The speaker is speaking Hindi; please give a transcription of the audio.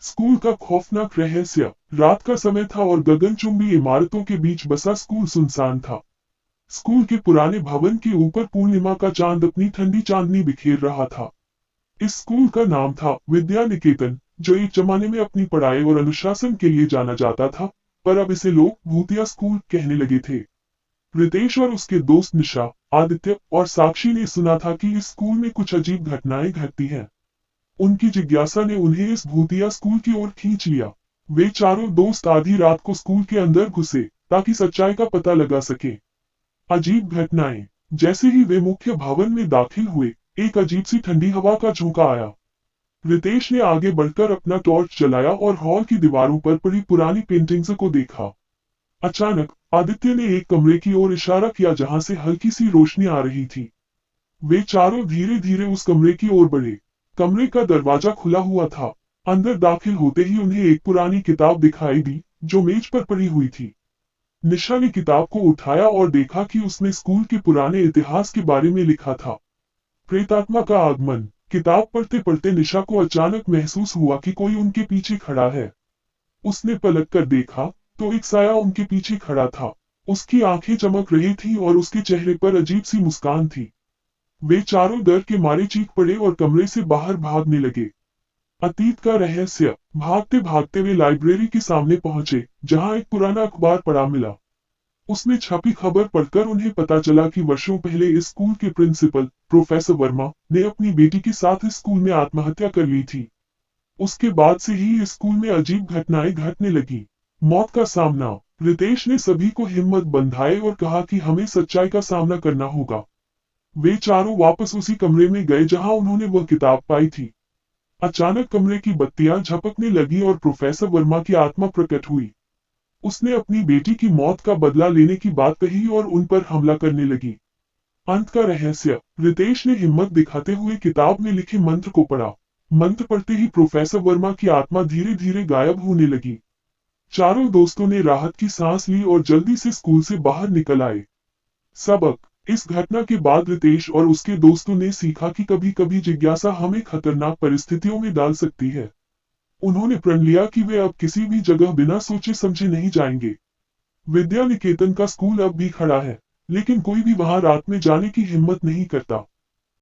स्कूल का खौफनाक रहस्य। रात का समय था और गगनचुंबी इमारतों के बीच बसा स्कूल सुनसान था। स्कूल के पुराने भवन के ऊपर पूर्णिमा का चांद अपनी ठंडी चांदनी बिखेर रहा था। इस स्कूल का नाम था विद्या निकेतन, जो एक जमाने में अपनी पढ़ाई और अनुशासन के लिए जाना जाता था, पर अब इसे लोग भूतिया स्कूल कहने लगे थे। रितेश और उसके दोस्त निशा, आदित्य और साक्षी ने सुना था कि इस स्कूल में कुछ अजीब घटनाएं घटती हैं। उनकी जिज्ञासा ने उन्हें इस भूतिया स्कूल की ओर खींच लिया। वे चारों दोस्त आधी रात को स्कूल के अंदर घुसे ताकि सच्चाई का पता लगा सके। अजीब घटनाएं। जैसे ही वे मुख्य भवन में दाखिल हुए, एक अजीब सी ठंडी हवा का झोंका आया। रितेश ने आगे बढ़कर अपना टॉर्च जलाया और हॉल की दीवारों पर पड़ी पुरानी पेंटिंग्स को देखा। अचानक आदित्य ने एक कमरे की ओर इशारा किया जहां से हल्की सी रोशनी आ रही थी। वे चारों धीरे धीरे उस कमरे की ओर बढ़े। कमरे का दरवाजा खुला हुआ था। अंदर दाखिल होते ही उन्हें एक पुरानी किताब दिखाई दी, जो मेज पर पड़ी हुई थी। निशा ने किताब को उठाया और देखा कि उसमें स्कूल के पुराने इतिहास के बारे में लिखा था। प्रेतात्मा का आगमन। किताब पढ़ते पढ़ते निशा को अचानक महसूस हुआ कि कोई उनके पीछे खड़ा है। उसने पलट कर देखा तो एक साया उनके पीछे खड़ा था। उसकी आंखें चमक रही थी और उसके चेहरे पर अजीब सी मुस्कान थी। वे चारों डर के मारे चीख पड़े और कमरे से बाहर भागने लगे। अतीत का रहस्य। भागते भागते वे लाइब्रेरी के सामने पहुंचे, जहां एक पुराना अखबार पड़ा मिला। उसमें छपी खबर पढ़कर उन्हें पता चला कि वर्षों पहले इस स्कूल के प्रिंसिपल प्रोफेसर वर्मा ने अपनी बेटी के साथ इस स्कूल में आत्महत्या कर ली थी। उसके बाद से ही इस स्कूल में अजीब घटनाएं घटने लगी। मौत का सामना। रितेश ने सभी को हिम्मत बंधाई और कहा कि हमें सच्चाई का सामना करना होगा। वे चारों वापस उसी कमरे में गए जहां उन्होंने वह किताब पाई थी। अचानक कमरे की बत्तियां झपकने लगी और प्रोफेसर वर्मा की आत्मा प्रकट हुई। उसने अपनी बेटी की मौत का बदला लेने की बात कही और उन पर हमला करने लगी। अंत का रहस्य। रितेश ने हिम्मत दिखाते हुए किताब में लिखे मंत्र को पढ़ा। मंत्र पढ़ते ही प्रोफेसर वर्मा की आत्मा धीरे धीरे गायब होने लगी। चारों दोस्तों ने राहत की सांस ली और जल्दी से स्कूल से बाहर निकल आए। सबक। इस घटना के बाद रितेश और उसके दोस्तों ने सीखा कि कभी कभी जिज्ञासा हमें खतरनाक परिस्थितियों में डाल सकती है। उन्होंने प्रण लिया कि वे अब किसी भी जगह बिना सोचे समझे नहीं जाएंगे। विद्या निकेतन का स्कूल अब भी खड़ा है, लेकिन कोई भी वहां रात में जाने की हिम्मत नहीं करता।